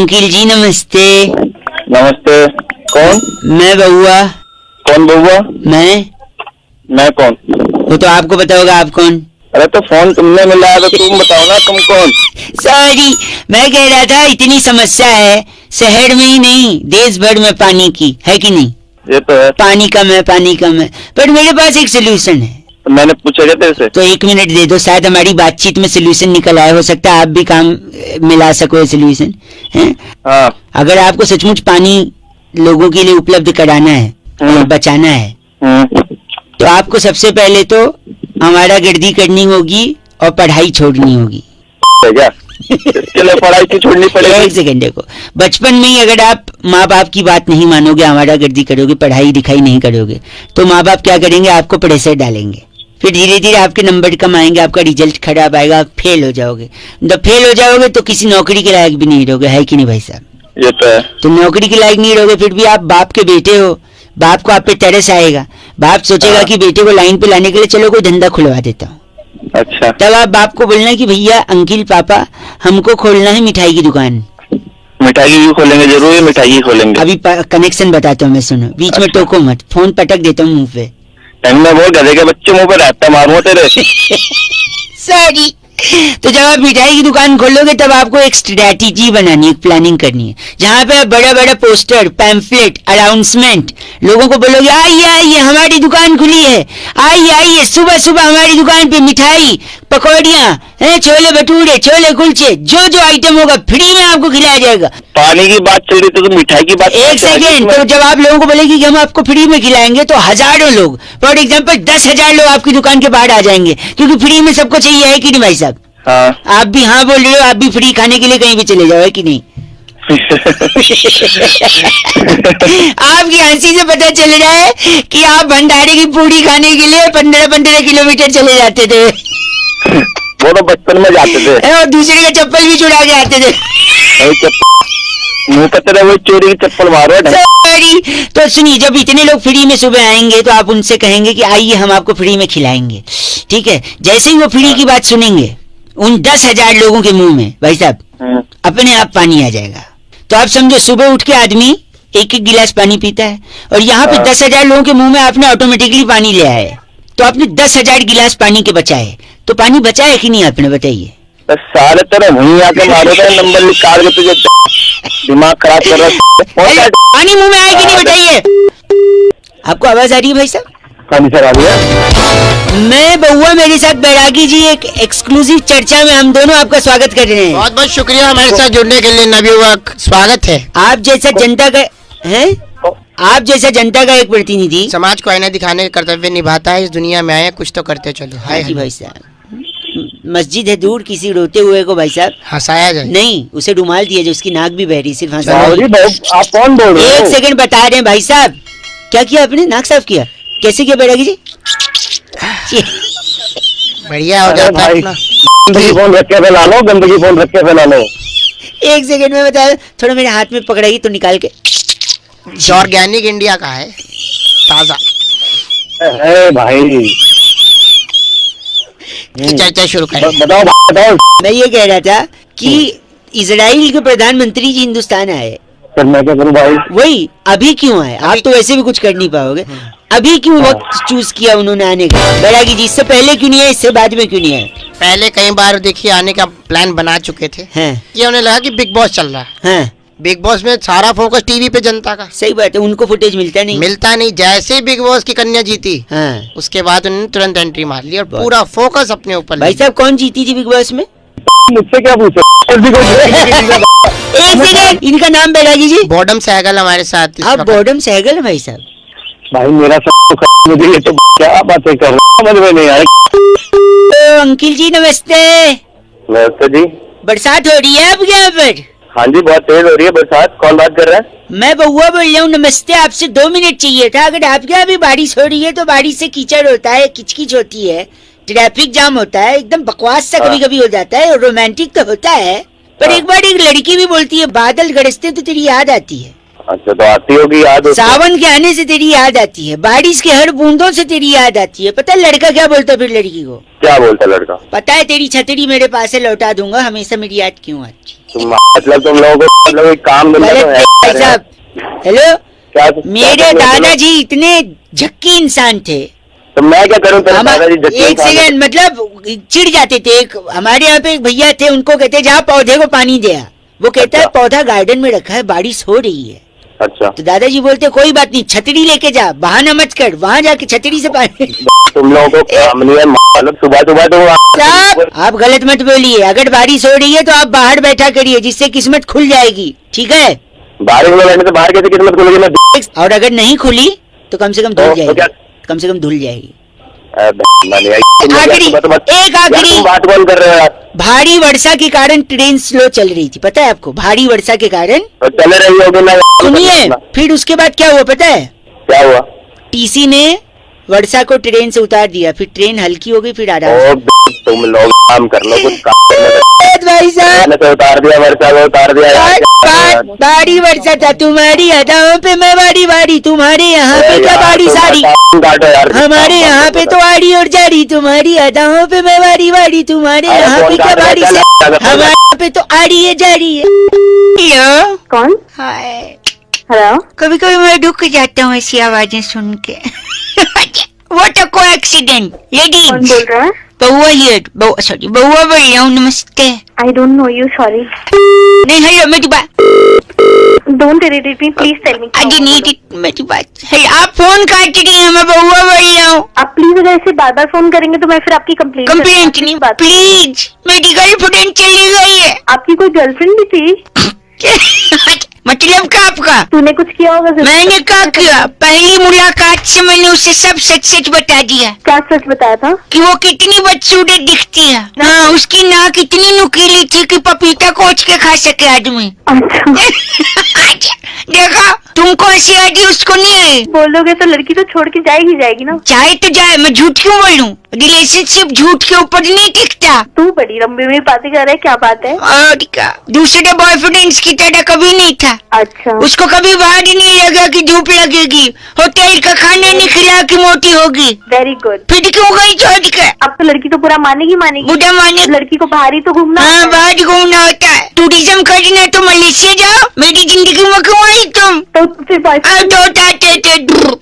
Uncle जी नमस्ते। नमस्ते। कौन? मैं बउआ। कौन बउआ? मैं कौन? वो तो आपको पता होगा, आप कौन? अरे तो फोन तुमने मिलाया तो तुम बताओ ना, तुम कौन? सॉरी, मैं कह रहा था इतनी समस्या है शहर में ही नहीं देश भर में पानी की, है कि नहीं? ये तो है, पानी कम है, पर मेरे पास एक सोल्यूशन है। तो मैंने पूछा क्या तेरे से? तो 1 मिनट दे दो, शायद हमारी बातचीत में सोल्यूशन निकल आए, हो सकता है आप भी काम मिला सको सोल्यूशन है। हाँ। अगर आपको सचमुच पानी लोगों के लिए उपलब्ध कराना है और बचाना है तो आपको सबसे पहले तो हमारा गर्दी करनी होगी और पढ़ाई छोड़नी होगी। क्या? चलो पढ़ाई की छोड़नी पड़ेगी। एक सेकंड देखो, बचपन में ही अगर आप माँ बाप की बात नहीं मानोगे, हमारा गर्दी करोगे, पढ़ाई लिखाई नहीं करोगे, तो माँ बाप क्या करेंगे? आपको प्रेशर डालेंगे। फिर धीरे धीरे आपके नंबर कम आएंगे, आपका रिजल्ट खराब आएगा, आप फेल हो जाओगे। जब फेल हो जाओगे तो किसी नौकरी के लायक भी नहीं रहोगे, है कि नहीं भाई साहब? ये तो है। तो नौकरी के लायक नहीं रहोगे, फिर भी आप बाप के बेटे हो, बाप को आप पे तरस आएगा, बाप सोचेगा कि बेटे को लाइन पे लाने के लिए चलो कोई धंधा खुलवा देता हूँ। अच्छा। तब आप बाप को बोलना कि भैया अंकिल पापा हमको खोलना है मिठाई की दुकान। मिठाई की खोलेंगे? जरूर ही मिठाई की खोलेंगे। अभी कनेक्शन बताता हूँ मैं, सुनो, बीच में टोको मत, फोन पटक देता हूँ मुंह पे। मैं बोल गधे के बच्चे मुंह पे रहता मारूंगा तेरे। सॉरी। तो जब आप मिठाई की दुकान खोलोगे तब आपको एक स्ट्रेटेजी बनानी है, एक प्लानिंग करनी है, जहाँ पे आप बड़ा बड़ा पोस्टर, पैम्फलेट, अनाउंसमेंट लोगों को बोलोगे आइए आइए हमारी दुकान खुली है, आइए आइए सुबह सुबह हमारी दुकान पे मिठाई, पकौड़ियाँ, छोले भटूरे, छोले कुलचे, जो जो आइटम होगा फ्री में आपको खिलाया जाएगा। पानी की बात चल रही तो मिठाई की बात? एक सेकेंड, तो जब आप लोगों को बोलेगी कि हम आपको फ्री में खिलाएंगे तो हजारों लोग, फॉर एग्जाम्पल 10,000 लोग आपकी दुकान के बाहर आ जाएंगे, क्योंकि फ्री में सबको चाहिए, है कि नहीं भाई साहब? हाँ। आप भी हाँ बोल रहे हो, आप भी फ्री खाने के लिए कहीं भी चले जाओ, है कि नहीं? आपकी हंसी से पता चल रहा है कि आप भंडारे की पूड़ी खाने के लिए 15-15 किलोमीटर चले जाते थे। वो तो बचपन में जाते थे। और दूसरे का चप्पल भी चुरा के आते थे। मुंह पे तेरे वो चोरी की चप्पल मारो। तो सुनिए, जब इतने लोग फ्री में सुबह आएंगे तो आप उनसे कहेंगे कि आइए हम आपको फ्री में खिलाएंगे, ठीक है? जैसे ही वो फ्री की बात सुनेंगे उन 10,000 लोगों के मुंह में भाई साहब अपने आप पानी आ जाएगा। तो आप समझो, सुबह उठ के आदमी एक एक गिलास पानी पीता है और यहाँ पे 10,000 लोगों के मुंह में आपने ऑटोमेटिकली पानी ले आए, तो आपने 10,000 गिलास पानी के बचाए। तो पानी बचाया कि नहीं आपने, बताइए? सारे तरह वहीं आके मारो तो नंबर निकाल के तुझे दिमाग खराब कर रहा है। पानी मुंह में आया कि नहीं, बताइए? आपको आवाज आ रही है भाई साहब? सर आ रही है। मैं बउआ, मेरे साथ बैरागी जी, एक एक्सक्लूसिव चर्चा में हम दोनों आपका स्वागत कर रहे हैं। बहुत बहुत शुक्रिया हमारे साथ जुड़ने के लिए नवयुवक, स्वागत है। आप जैसा जनता का है, आप जैसा जनता का एक प्रतिनिधि समाज को आईना दिखाने का कर्तव्य निभाता है, इस दुनिया में आए कुछ तो करते चलो। हाय जी भाई साहब, मस्जिद है दूर, किसी रोते हुए को भाई साहब हंसाया जाए नहीं, उसे रुमाल दिया जो उसकी नाक भी बह रही, सिर्फ आप कौन बोल रहे हो? 1 सेकंड बता रहे हैं भाई साहब। क्या किया आपने? नाक साफ किया? कैसे किया बैरागी जी? बढ़िया हो जाता है। गंदगी फोन रख के फैला लो, गंदगी फोन रख के फैला लो। 1 सेकंड में बताया, थोड़ा मेरे हाथ में पकड़ाइए तो निकाल के। ऑर्गेनिक इंडिया का है, ताजा है भाई। चर्चा शुरू करें। बताओ। मैं ये कह रहा था कि इजराइल के प्रधानमंत्री जी हिंदुस्तान आए, फिर मैं क्या करूं भाई? वही अभी क्यों आए? आप तो वैसे भी कुछ कर नहीं पाओगे, अभी क्यों वक्त चूज किया उन्होंने आने का? बैरागी जी, इससे पहले क्यों नहीं आए, इससे बाद में क्यों नहीं आए? पहले कई बार देखिए आने का प्लान बना चुके थे, ये उन्हें लगा कि बिग बॉस चल रहा है, बिग बॉस में सारा फोकस टीवी पे जनता का। सही बात है, उनको फुटेज मिलता नहीं। जैसे ही बिग बॉस की कन्या जीती, उसके बाद उन्होंने तुरंत एंट्री मार ली और पूरा फोकस अपने ऊपर। भाई साहब, कौन जीती थी बिग बॉस में? मुझसे क्या पूछे? एक सेकंड, इनका नाम बैरागी जी? बॉडम सहगल हमारे साथ। आप बॉडम सहगल भाई साहब? भाई मेरा मुझे ये तो क्या बातें कर रहा, समझ में नहीं आ रही। अंकिल जी नमस्ते। नमस्ते जी। बरसात हो रही है आपके यहाँ पर? हाँ जी, बहुत तेज हो रही है बरसात। कौन बात कर रहा है? मैं बउआ बोल रहा हूँ। नमस्ते, आपसे 2 मिनट चाहिए था। अगर आपके यहाँ भी बारिश हो रही है तो बारिश से कीचड़ होता है, किचकिच होती है, ट्रैफिक जाम होता है, एकदम बकवास सा कभी कभी हो जाता है, और रोमांटिक तो होता है, पर एक बार एक लड़की भी बोलती है बादल गरजते तो तेरी याद आती है। अच्छा, तो आती होगी याद उसको? सावन के आने से तेरी याद आती है, बारिश के हर बूंदों से तेरी याद आती है। पता है लड़का क्या बोलता है फिर लड़की को? क्या बोलता लड़का? पता है तेरी छतरी मेरे पास से लौटा दूंगा, हमेशा मेरी याद क्यों आती है? मतलब तुम लोगों को मतलब एक काम मिला तो है भाई साहब। हेलो, क्या? मेरे दादाजी इतने झक्की इंसान थे। तो मैं क्या करूं? तेरे दादाजी झक्की एक सेकंड, मतलब चिढ़ जाते थे। एक हमारे यहाँ पे एक भैया थे, उनको कहते जा पौधे को पानी दे। वो कहता है पौधा गार्डन में रखा है, बारिश हो रही है। अच्छा, तो दादाजी बोलते कोई बात नहीं, छतरी लेके जा, बहाना मत कर, वहाँ जाके छतरी से पानी। तुम लोगों को काम नहीं है, मतलब सुबह सुबह तो आप गलत मत बोलिए। अगर बारिश हो रही है तो आप बाहर बैठा करिए, जिससे किस्मत खुल जाएगी, ठीक है? बारिश में बैठने से बाहर कैसे किस्मत खुलेगी? और अगर नहीं खुली तो कम से कम धुल जाएगी, कम से कम धुल जाएगी। आखिरी एक आखिरी बात कौन कर रहे हो? भारी वर्षा के कारण ट्रेन स्लो चल रही थी, पता है आपको? भारी वर्षा के कारण तो चले रही होगी ना। सुनिए, फिर उसके बाद क्या हुआ पता है? क्या हुआ? टीसी ने वर्षा को ट्रेन से उतार दिया, फिर ट्रेन हल्की हो गई, फिर आराम। तुम लोग काम कर लो, कुछ काम भाई साहब तो उतार दिया, वर्षा को उतार दिया। बारी वर्षा था तुम्हारी अदाओं पे, मैं बारी बारी तुम्हारे यहाँ पे क्या बारी सारी। हमारे यहाँ पे तो आड़ी और जारी, तुम्हारी अदाओं पे मैं बारी बारी, तुम्हारे यहाँ पे क्या बारी से। हमारे यहाँ पे तो आड़ी है जारी है। हेलो, कौन? हाय। हेलो। कभी कभी मैं रुक जाता हूँ ऐसी आवाजें सुन के। वो तो कोई एक्सीडेंट। लेडी कौन बोल रहा है? बउआ हियर, सॉरी बउआ बोल रहा हूँ, नमस्ते। I don't know you, sorry. नहीं हेलो, मेरी बात। Don't irritate me, please tell me. अरे नहीं मेरी बात है, आप फोन काट रही हैं, मैं बउआ बोल रहा हूँ। आप प्लीज अगर ऐसे बार बार फोन करेंगे तो मैं फिर आपकी कंप्लेंट नहीं, प्लीज मेरी गर्लफ्रेंड चली गई है। आपकी कोई गर्लफ्रेंड भी थी? मतलब क्या आपका? तूने कुछ किया होगा? मैंने क्या किया? पहली मुलाकात से मैंने उसे सब सच सच बता दिया। क्या सच बताया था? कि वो कितनी बदसूरत दिखती है। हाँ, उसकी नाक इतनी नुकीली थी कि पपीता कोच के खा सके आदमी। अच्छा। देखा, तुमको ऐसी आईडी उसको नहीं आई। बोलोगे तो लड़की तो छोड़ के जाएगी ना। चाहे तो जाए, मैं झूठ क्यों बोलूं? रिलेशनशिप झूठ के ऊपर नहीं टिकता। तू बड़ी लंबी में बातें कर रहा है, क्या बात है? और क्या, दूसरे बॉयफ्रेंड्स की तरह कभी नहीं था। अच्छा। उसको कभी बाहर नहीं लगा कि धूप लगेगी, होटल का खाना नहीं खिला कि मोटी होगी। Very good. फिर क्यों गई छोड़ के? अब तो लड़की तो पूरा मानेगी। बुढ़ा माने? लड़की को बाहर ही तो घूमना। हाँ, बाहर घूमना होता है। टूरिज्म करना तो मलेशिया जाओ, मेरी जिंदगी में क्यों आई तुम? तो फिर बॉयफ्रेंड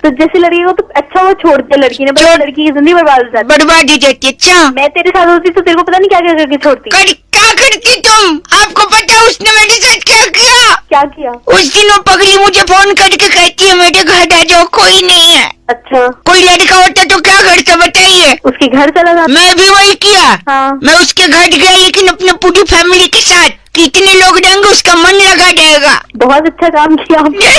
तो जैसे लड़की को तो अच्छा वो छोड़ दिया लड़की ने, बस लड़की की जिंदगी बर्बाद हो जाती। बर्बाद हो जाती। अच्छा, मैं तेरे साथ होती तो तेरे को पता नहीं क्या क्या करके छोड़ती। क्या करती तुम? आपको पता उसने मेरे साथ क्या किया? क्या किया? उस दिन वो पगली मुझे फोन करके कहती है मेरे घर आ जाओ, कोई नहीं है। अच्छा। कोई लड़का होता तो क्या करता बताइए? उसके घर चला जाता। मैं भी वही किया। हाँ। मैं उसके घर गया, लेकिन अपने पूरी फैमिली के साथ। कितने लोग रहेंगे उसका मन लगा जाएगा। बहुत अच्छा काम किया आपने।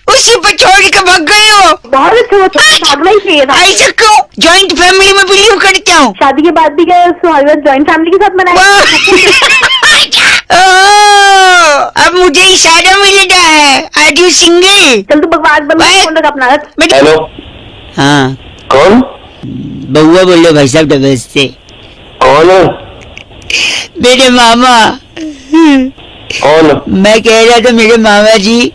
उसी पर छोड़ के भाग गए हो। बहुत अच्छा, भागना ही चाहिए था। ऐसा क्यों? जॉइंट फैमिली में बिलीव करता हूँ। शादी के बाद भी गए जॉइंट फैमिली के साथ मनाया। अब मुझे इशारा मिल रहा है, आर यू सिंगल? चल तू बकवास बंद कर, फोन रख अपना। हेलो। हाँ, कौन? बउआ बोलो भाई साहब, डबल से। कौन? मेरे मामा। कौन? मैं कह रहा था मेरे मामा जी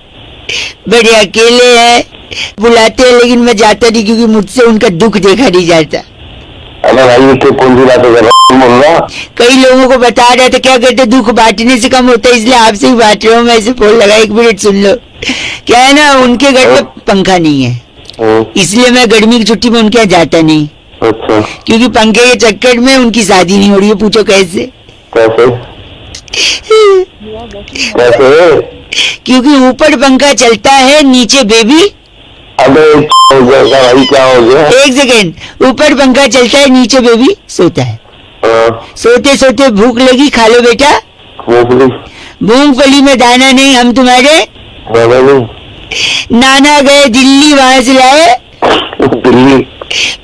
बड़े अकेले हैं, बुलाते हैं लेकिन मैं जाता नहीं, क्योंकि मुझसे उनका दुख देखा नहीं जाता। अरे भाई, इससे कौन सी बातें कर रहा है? कई लोगों को बता रहा था, क्या कहते दुख बांटने से कम होता है, इसलिए आपसे ही बांट रहा हूँ। मैं ऐसे फोन लगा, 1 मिनट सुन लो। क्या है ना, उनके घर पे पंखा नहीं है, इसलिए मैं गर्मी की छुट्टी में उनके यहाँ जाता नहीं। अच्छा। क्योंकि पंखे के चक्कर में उनकी शादी नहीं हो रही है। पूछो कैसे? क्योंकि ऊपर पंखा चलता है, नीचे बेबी। अबे भाई क्या हो गया? एक सेकेंड, ऊपर पंखा चलता है, नीचे बेबी सोता है। सोते सोते भूख लगी, खा लो बेटा। मूंगफली में दाना नहीं, हम तुम्हारे नाना गए दिल्ली, वहां से लाए दिल्ली।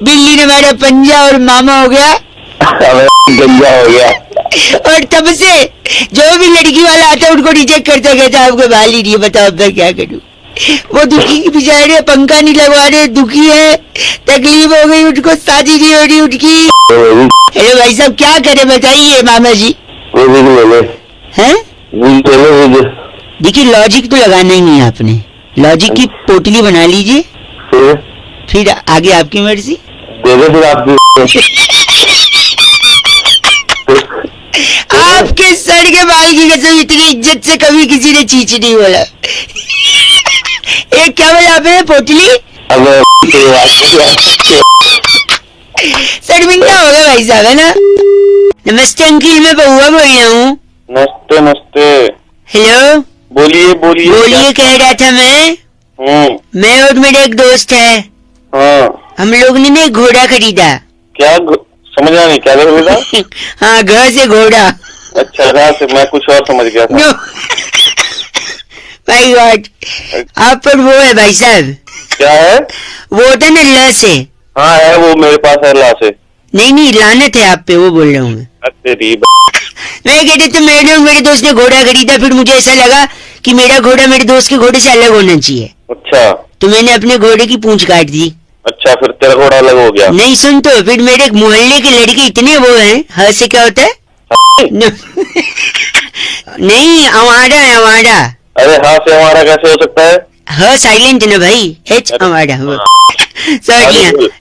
बिल्ली ने मेरा पंजा और मामा हो गया। गंजा हो गया। और तब से जो भी लड़की वाला आता है उनको रिजेक्ट करता, कहता आपको बाल ही नहीं, बताओ अब मैं क्या करूं। वो दुखी बेचारे, पंखा नहीं लगवा रहे, दुखी है, तकलीफ हो गई उनको, शादी नहीं हो रही उनकी। अरे भाई साहब क्या करे बताइए मामा जी? हैं? देखिए लॉजिक तो लगाना ही नहीं है आपने, लॉजिक की पोटली बना लीजिए, फिर आगे आपकी मर्जी। दे दो फिर आप आपके सर के बाल की कसम इतनी इज्जत से कभी किसी ने चीच नहीं बोला। एक क्या बोला आपने, पोटली? शर्मिंदा हो गया भाई साहब, है ना। नमस्ते अंकिल, मैं बहुआ बोल रहा हूँ। नमस्ते नमस्ते। हेलो, बोलिए बोलिए। बोलिए, कह रहा था मैं और मेरे एक दोस्त है, हाँ। हम लोग ने ना एक घोड़ा खरीदा। क्या समझा नहीं, क्या खरीदा? हाँ, घर से घोड़ा। अच्छा, घर से, मैं कुछ और समझ गया था। भाई गॉड, आप पर वो है भाई साहब। क्या है? वो होता है ना ल से। हाँ है, वो मेरे पास है ला से। नहीं लानत है आप पे, वो बोल रहा हूँ मैं। मैं कहते तो मेरे दोस्त ने घोड़ा खरीदा, फिर मुझे ऐसा लगा कि मेरा घोड़ा मेरे दोस्त के घोड़े से अलग होना चाहिए। अच्छा। तो मैंने अपने घोड़े की पूंछ काट दी। अच्छा, फिर तेरा घोड़ा अलग हो गया? नहीं सुन तो, फिर मेरे मोहल्ले के लड़के इतने वो हैं, ह से क्या होता है? नहीं, अवारा है, अवारा। अरे हाँ से हमारा कैसे हो सकता है? ह साइलेंट है ना भाई, एच अवारा।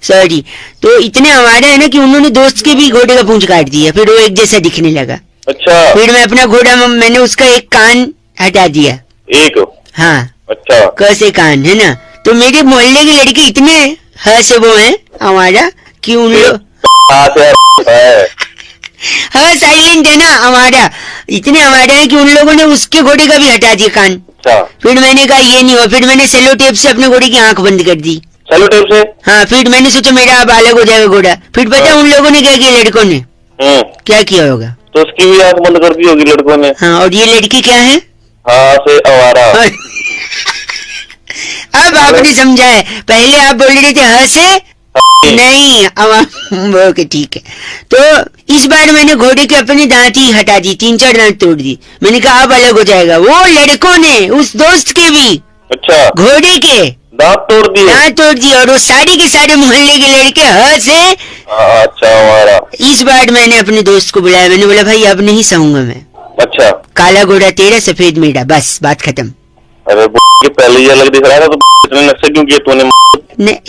सॉरी। तो इतने अवारा है ना कि उन्होंने दोस्त के भी घोड़े का पूंछ काट दिया, फिर वो एक जैसा दिखने लगा। अच्छा। फिर मैं अपना घोड़ा, मैंने उसका एक कान हटा दिया। एक? हाँ। अच्छा। कैसे कान है ना। तो मेरे मोहल्ले के लड़के इतने ह से वो हैं हमारा कि उन लोग हाँ साइलेंट है ना हमारा, इतने हमारे हैं कि उन लोगों ने उसके घोड़े का भी हटा दिया कान। फिर मैंने कहा ये नहीं हुआ, फिर मैंने सेलो टेप से अपने घोड़े की आंख बंद कर दी। सेलो टेप से? हाँ, फिर मैंने सोचा मेरा अब अलग हो जाएगा घोड़ा। फिर पता उन लोगों ने क्या किया, लड़कों ने क्या किया होगा? तो उसकी भी आंख बंद कर दी होगी लड़कों ने। हाँ, और ये लड़की क्या है? हाँ से आवारा। अब आपने समझा है, पहले आप बोल रहे थे हाँ से नहीं, ओके ठीक है। तो इस बार मैंने घोड़े के अपने दांत ही हटा दी, 3-4 दांत तोड़ दी। मैंने कहा अब अलग हो जाएगा। वो लड़कों ने उस दोस्त के भी, अच्छा, घोड़े के दांत तोड़ दिए और वो सारे के सारे मोहल्ले के लड़के हाँ से। अच्छा हमारा। इस बार मैंने अपने दोस्त को बुलाया, मैंने बोला भाई अब नहीं सहूंगा मैं। अच्छा। काला घोड़ा तेरा, सफेद मेरा, बस बात खत्म। अरे पहले ये अलग दिख रहा था, तो इतने नक्शे क्यों किए तूने?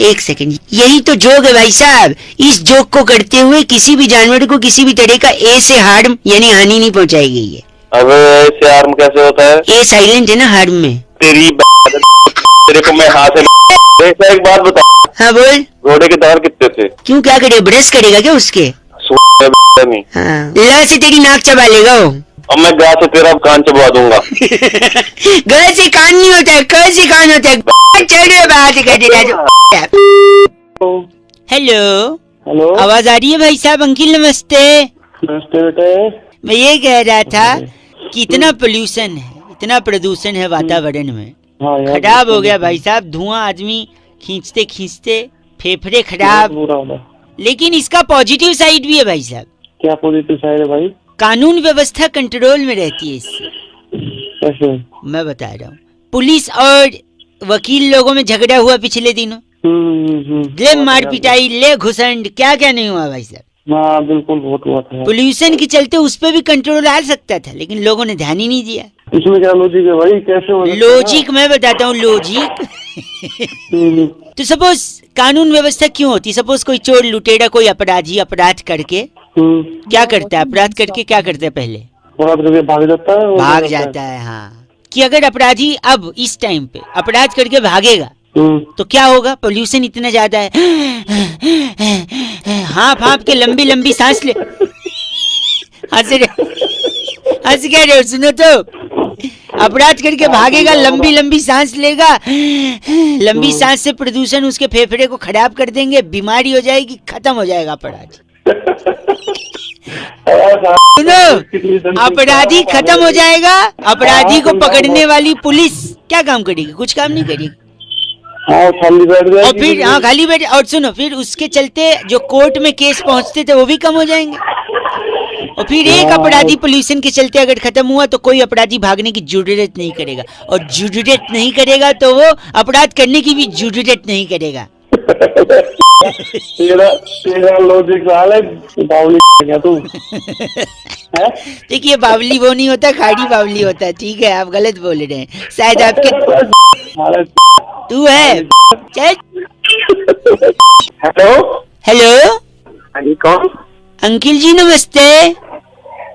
एक सेकंड, यही तो जोक है भाई साहब। इस जोक को करते हुए किसी भी जानवर को किसी भी तरह का ए से हार्म यानी हानि नहीं पहुंचाई गई है। अब ए से हार्म कैसे होता है? ए साइलेंट है ना हार्म में। तेरे को मैं हाथ से एक बात बता। हाँ बोल। घोड़े के दांत कितने थे? क्यों, क्या करे, ब्रश करेगा क्या उसके? नहीं। हाँ, ला से तेरी नाक चबा लेगा वो। अब मैं गा से तेरा कान चबा दूंगा। गा से कान नहीं होता है, क से कान होता है। हेलो हेलो, आवाज आ रही है भाई साहब? अंकिल नमस्ते। नमस्ते बेटे। मैं ये कह रहा था कि इतना पोल्यूशन है, इतना प्रदूषण है वातावरण में, खराब हो गया भाई साहब। धुआं आदमी खींचते खींचते फेफड़े खराब। लेकिन इसका पॉजिटिव साइड भी है भाई साहब। क्या पॉजिटिव साइड है भाई? कानून व्यवस्था कंट्रोल में रहती है इससे। कैसे? मैं बता रहा हूँ। पुलिस और वकील लोगों में झगड़ा हुआ पिछले दिनों, ले मार पिटाई, ले घुसंड, क्या क्या नहीं हुआ भाई साहब? हाँ बिल्कुल, बहुत हुआ था। पोल्यूशन के चलते उस पर भी कंट्रोल आ सकता था, लेकिन लोगों ने ध्यान ही नहीं दिया। इसमें क्या लॉजिक है भाई? कैसे लॉजिक मैं बताता हूँ, लॉजिक। तो सपोज कानून व्यवस्था क्यों होती? सपोज कोई चोर लुटेरा, कोई अपराधी अपराध करके क्या करता है? अपराध करके क्या करता है? पहले भाग जाता है। हाँ, कि अगर अपराधी अब इस टाइम पे अपराध करके भागेगा तो क्या होगा? पोल्यूशन इतना ज्यादा है, हाँफ के लंबी लंबी सांस ले। हंस क्या रहे हो? सुनो तो, अपराध करके भागेगा, लंबी लंबी सांस लेगा, लंबी सांस से प्रदूषण उसके फेफड़े को खराब कर देंगे, बीमारी हो जाएगी, खत्म हो जाएगा अपराध। सुनो, अपराधी खत्म हो जाएगा, अपराधी को पकड़ने वाली पुलिस क्या काम करेगी? कुछ काम नहीं करेगी। और फिर हाँ खाली बैठ। और सुनो, फिर उसके चलते जो कोर्ट में केस पहुंचते थे वो भी कम हो जाएंगे। और फिर एक अपराधी पोल्यूशन के चलते अगर खत्म हुआ तो कोई अपराधी भागने की जरूरत नहीं करेगा, और जरूरत नहीं करेगा तो वो अपराध करने की भी जरूरत नहीं करेगा। तेरा लॉजिक साला बावली क्या तू है? देखिए बावली वो नहीं होता, खाड़ी बावली होता है। ठीक है, आप गलत बोल रहे हैं, शायद आपके तू है। चल। हेलो हेलो हाँ जी, कौन? अंकिल जी नमस्ते।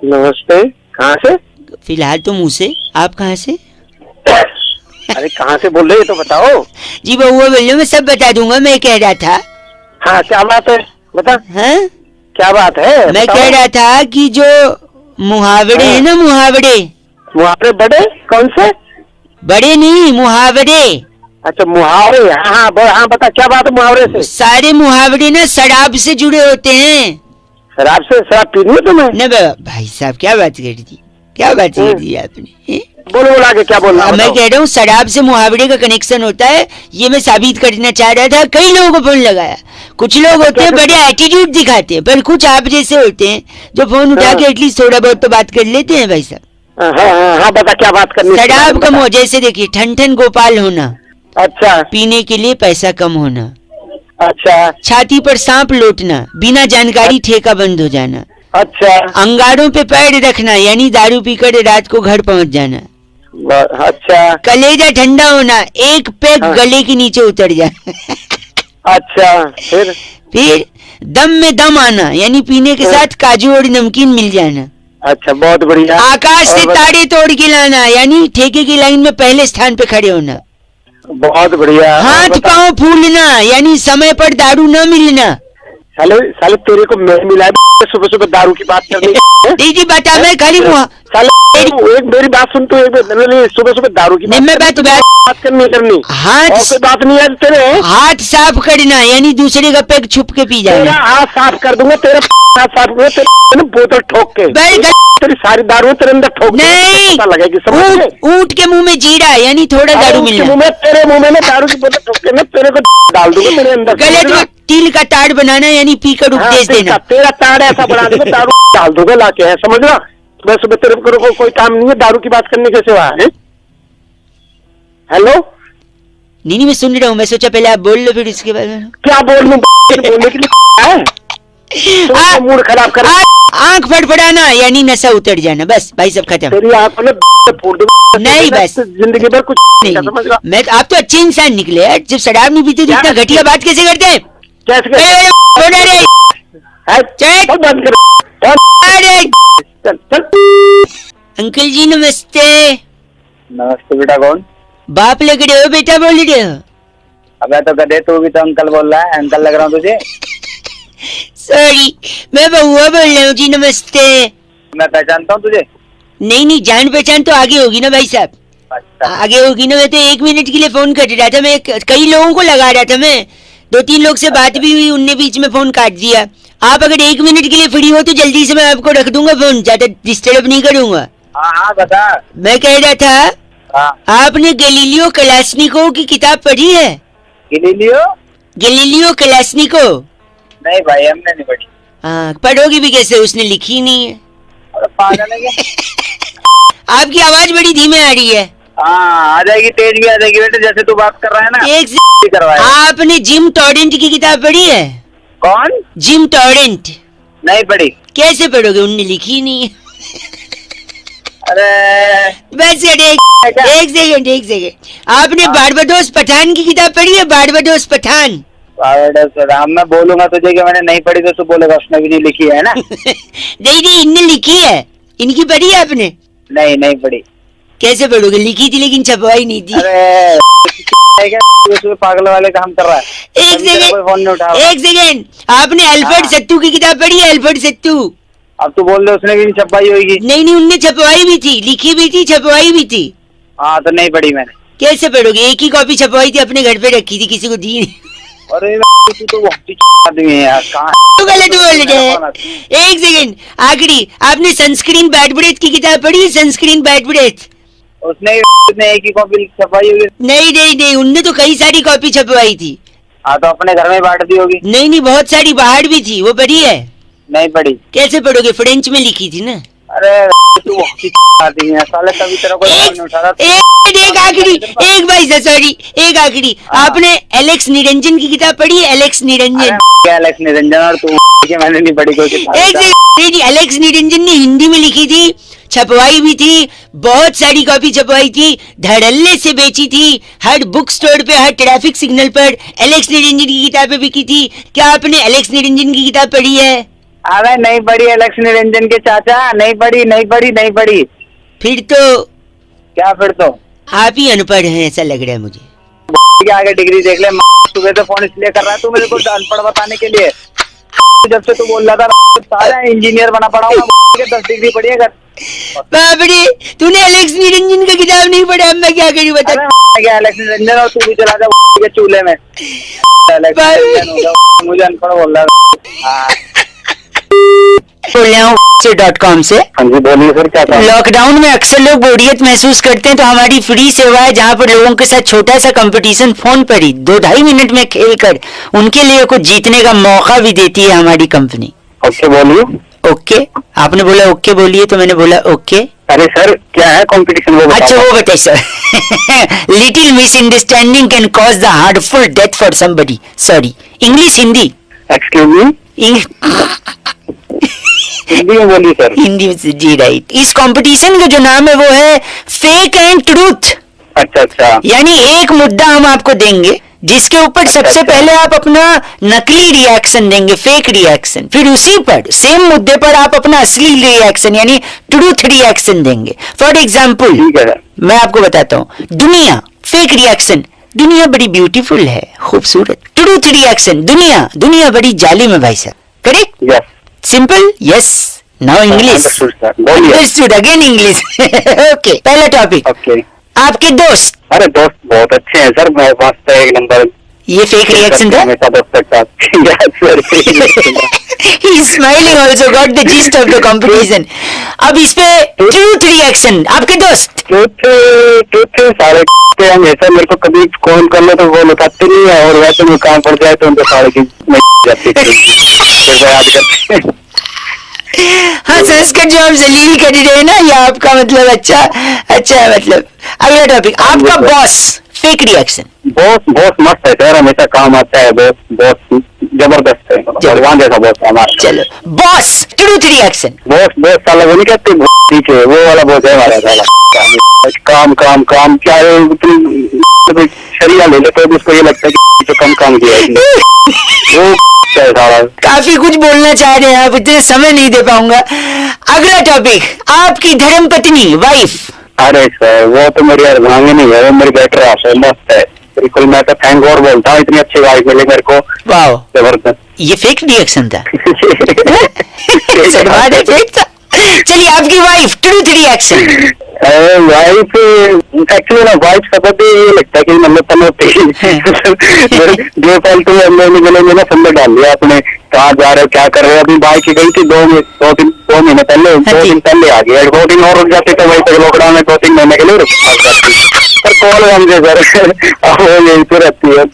नमस्ते, कहाँ से? फिलहाल तो मुँह से, आप कहाँ से? अरे कहाँ से बोल रहे हो तो बताओ। जी बउआ बोल रहे, मैं सब बता दूंगा। मैं कह रहा था, हाँ क्या बात है बता। हाँ क्या बात है? मैं कह रहा था कि जो मुहावरे है ना, मुहावरे बड़े कौन से? बड़े नहीं, मुहावरे। अच्छा मुहावरे, हाँ हाँ बता क्या बात है मुहावरे से? सारे मुहावरे ना शराब से जुड़े होते हैं। शराब से? शराब पीनी है तुम्हें? न भाई साहब, क्या बात कर दी, क्या बात कर दी आपने। बोलो आगे क्या बोल रहा? मैं कह रहा हूँ शराब से मुहावरे का कनेक्शन होता है, ये मैं साबित करना चाह रहा था। कई लोगों को फोन लगाया, कुछ लोग होते हैं बड़े एटीट्यूड दिखाते हैं, पर कुछ आप जैसे होते हैं जो फोन उठा के एटलीस्ट थोड़ा बहुत तो बात कर लेते हैं भाई साहब। हाँ बता क्या बात करनी? शराब कम हो, जैसे देखिए ठन ठन गोपाल होना। अच्छा। पीने के लिए पैसा कम होना। अच्छा। छाती पर सांप लौटना, बिना जानकारी ठेका बंद हो जाना। अच्छा। अंगारों पे पैर रखना, यानी दारू पीकर रात को घर पहुंच जाना। अच्छा। कलेजा ठंडा होना, एक पैक गले के नीचे उतर जाना। अच्छा। फिर दम में दम आना, यानी पीने के साथ काजू और नमकीन मिल जाना। अच्छा, बहुत बढ़िया। आकाश से तारे तोड़ के लाना, यानी ठेके की लाइन में पहले स्थान पे खड़े होना। बहुत बढ़िया। हाथ पांव फूलना, यानी समय पर दारू न मिलना। साले तेरे को मैं मिला सुबह सुबह दारू की बात करनी। दीदी बता, मैं खाली एक मेरी बात सुन, तू सुबह सुबह दारू की बात करनी। हाथ बात नहीं है तेरे। हाथ साफ करना, यानी दूसरे का पैक छुप के पी जाना। हाथ साफ कर दूंगा तेरा, हाथ साफ करूंगा तेरे बोतल ठोक के। तेरी सारी दारू तेरे अंदर ठोक नहीं लगेगी, समझ? ऊंट के मुंह में जीरा, यानी थोड़ा दारू मिलना। तेरे मुंह में दारू की बोतल ठोक के तेरे को डाल दूंगा तेरे अंदर। गले में तिल का ताड़ बनाना, यानी पीकर उपदेश देना। तेरा ताड़ ऐसा बना दूंगा, दारू डाल दूंगा लाके, है समझ लो। सुबह सुबह तेरे को कोई काम नहीं है दारू की बात करने के सिवा। हेलो नहीं मैं सुन रहा हूँ, मैं सोचा पहले आप बोल लो फिर इसके बाद में। क्या बोल लूं? बोलने के लिए है मूड खराब कर। आंख फड़फड़ाना, यानी नशा उतर जाना। बस भाई सब खत्म। तेरी आंखों में नहीं बस जिंदगी भर कुछ नहीं। मैं आप तो अच्छे इंसान निकले यार, जब शराब नहीं पीते तो इतना घटिया बात कैसे करते? अंकल जी नमस्ते। नमस्ते बेटा, कौन? बाप लग रहे हो बेटा, बोल रहे हो? अबे तो गधे, तू भी तो अंकल बोल रहा है। अंकल लग रहा हूँ तुझे? सॉरी, मैं बउआ बोल रहा हूँ जी। नमस्ते। मैं पहचानता हूँ तुझे? नहीं जान पहचान तो आगे होगी ना भाई साहब। अच्छा। आगे होगी ना। मैं तो 1 मिनट के लिए फोन कर रहा था, मैं कई लोगों को लगा रहा था। मैं 2-3 लोग से बात भी हुई, उनने बीच में फोन काट दिया। आप अगर 1 मिनट के लिए फ्री हो तो जल्दी से मैं आपको रख दूंगा फोन, ज्यादा डिस्टर्ब नहीं करूंगा। हाँ बता। मैं कह रहा था, आपने गैलीलियो कलाश्निकोव की किताब पढ़ी है? Galileo Kalashnikov? नहीं भाई, हमने नहीं पढ़ी। हाँ, पढ़ोगी भी कैसे, उसने लिखी नहीं है। पागल है क्या? आपकी आवाज बड़ी धीमे आ रही है। हाँ आ जाएगी, तेज भी आ जाएगी बेटे, जैसे तू बात कर रहा है ना। एक से आपने जिम टॉरेंट की किताब पढ़ी है? कौन? Gym torrent? नहीं पढ़ी। कैसे पढ़ोगे, उनने लिखी नहीं है। अरे बस एक सेकंड, आपने बारबाडोस पठान की किताब पढ़ी है? बारबाडोस पठान। मैं बोलूंगा तुझे कि मैंने नहीं पढ़ी तो तू बोलेगा उसने भी नहीं लिखी है ना। नहीं इनने लिखी है। इनकी पढ़ी है आपने? नहीं पढ़ी। कैसे पढ़ोगे, लिखी थी लेकिन छपवाई नहीं थी। अरे पागल वाले काम कर रहा है। एक सेकेंड, आपने अल्फ्रेड सत्तू की किताब पढ़ी है? अल्फ्रेड सत्तू। अब तू बोल रहे उसने भी नहीं छपवाई होगी? नहीं उनने छपवाई भी थी, लिखी भी थी, छपवाई भी थी। हाँ तो नहीं पढ़ी मैंने। कैसे पढ़ोगे, एक ही कॉपी छपवाई थी, अपने घर पे रखी थी, किसी को दी नहीं। अरे तू तो आदमी है यार, कहाँ गलत बोल रहे हैं। एक सेकेंड, आखिरी, आपने सनस्क्रीन बैड ब्रेथ की किताब पढ़ी है? Sunscreen bad breath. उसने एक ही कॉपी छपवाई होगी? नहीं उनने तो कई सारी कॉपी छपवाई थी। हाँ तो अपने घर में बांट दी होगी? नहीं बहुत सारी बाहर भी थी, वो पढ़ी है? नहीं पढ़ी। कैसे पढ़ोगे, फ्रेंच में लिखी थी ना। अरे तू आती है साले, तभी तेरा कोई फोन नहीं उठा रहा। एक आखिरी, एक भाई से सॉरी, एक आखिरी, आपने एलेक्स निरंजन की किताब पढ़ी है? एलेक्स निरंजन, क्या एलेक्स निरंजन और तू मैंने नहीं पढ़ी कोई किताब। एक सेकंड, एलेक्स निरंजन ने हिंदी में लिखी थी, छपवाई भी थी, बहुत सारी कॉपी छपवाई थी, धड़ल्ले से बेची थी, हर बुक स्टोर पे, हर ट्रैफिक सिग्नल पर एलेक्स निरंजन की किताबें बिकी थी। क्या आपने एलेक्स निरंजन की किताब पढ़ी है? अरे नहीं पढ़ी एलेक्स निरंजन के चाचा, नहीं पढ़ी नहीं पढ़ी नहीं पढ़ी। फिर तो क्या फिर तो आप ही अनपढ़ हैं ऐसा लग रहा है मुझे। के आगे डिग्री देख ले, सुबह से फोन इसलिए कर रहा है तू मेरे को अनपढ़ बताने के लिए। जब से तू बोल रहा था सारा इंजीनियर बना पड़ा हूँ, 10 डिग्री पढ़ी है घर। बाबरे, तूने एलेक्स निरंजन की किताब नहीं पढ़ा, मैं क्या करूँ बता। क्या एलेक्स निरंजन, और तू भी चला जा के चूल्हे में। मुझे अनपढ़ बोल रहा है। बोल रहा हूँ .com से। हाँ जी बोलिए सर, क्या था? लॉकडाउन में अक्सर लोग बोरियत महसूस करते हैं, तो हमारी फ्री सेवा है जहाँ पर लोगों के साथ छोटा सा कंपटीशन फोन पर ही 2-2.5 मिनट में खेल कर उनके लिए कुछ जीतने का मौका भी देती है हमारी कंपनी। ओके बोलिए। ओके, आपने बोला ओके बोलिए तो मैंने बोला ओके। अरे सर क्या है कंपटीशन वो बताओ। अच्छा वो बताइए sir. Little misunderstanding can cause the heartful death for somebody. Sorry, English Hindi? Excuse me, Hindi में बोलिए सर। हिंदी में जी राइट। इस कंपटीशन का जो नाम है वो है फेक एंड ट्रूथ। अच्छा अच्छा, यानी एक मुद्दा हम आपको देंगे जिसके ऊपर सबसे पहले आप अपना नकली रिएक्शन देंगे, फेक रिएक्शन, फिर उसी पर सेम मुद्दे पर आप अपना असली रिएक्शन यानी ट्रूथ रिएक्शन देंगे। फॉर एग्जाम्पल ठीक है मैं आपको बताता हूँ, दुनिया, फेक रिएक्शन, दुनिया बड़ी ब्यूटीफुल है, खूबसूरत। ट्रूथ रिएक्शन, दुनिया बड़ी जालिम है भाई साहब। Correct? Yes. Simple? Yes. Now English. Understood, again English. Okay, पहला टॉपिक। ओके। आपके दोस्त। अरे दोस्त बहुत अच्छे हैं सर, मैं मस्त है, एक नंबर। ये फेक रिएक्शन था? हमेशा दोस्त के साथ। He is smiling also, got the gist of the competition. अब इस पे ट्रूथ रिएक्शन, आपके दोस्त। ट्रूथ सारे हमेशा मेरे को कभी कॉल कर लो तो वो उठाते नहीं है, और वैसे में काम पड़ जाए तो उनको सारे की जाती है। हाँ, संस्कृत जो हम जलील कर रहे हैं ना, ये आपका मतलब अच्छा है मतलब। अगला टॉपिक, आपका बॉस, फेक रिएक्शन। बॉस मस्त है सर, हमेशा काम आता है। बॉस जबरदस्त है, भगवान जैसा बॉस है हमारा। चलो, बॉस ट्रूथ रिएक्शन। बॉस साला वो नहीं कहते ठीक है, वो वाला बॉस है हमारा साला। काम काम काम, क्या शरीर ले लेते तो उसको ये लगता है कि तो कम काम किया है वो। काफी कुछ बोलना चाह रहे हैं आप, इतने समय नहीं दे पाऊंगा। अगला टॉपिक, आपकी धर्मपत्नी, वाइफ। अरे सर वो तो मेरी अर्धांगिनी नहीं है, वो मेरी बेटर है, मस्त है बिल्कुल। मैं तो थैंक गॉड बोलता हूँ, इतनी अच्छी वाइफ मिली मेरे को। वाह, जबरदस्त। ये फेक रिएक्शन था? फेक था। चलिए, आपकी wife, truth reaction. Wife actually ना, वाइफ सबको ये लगता है कि मतलब तनोती जो फालतू गले ना फंदे डाल दिया अपने, कहाँ जा रहे हो क्या कर रहे हो। अभी बाइक की गई थी 2 महीने पहले, 2 दिन पहले आ गया। 2 दिन और रुक जाते तो वही तक लॉकडाउन में 2-3 महीने के लिए रुक जाती। पर कॉल बंद है सर, अब वो यही तो रहती है।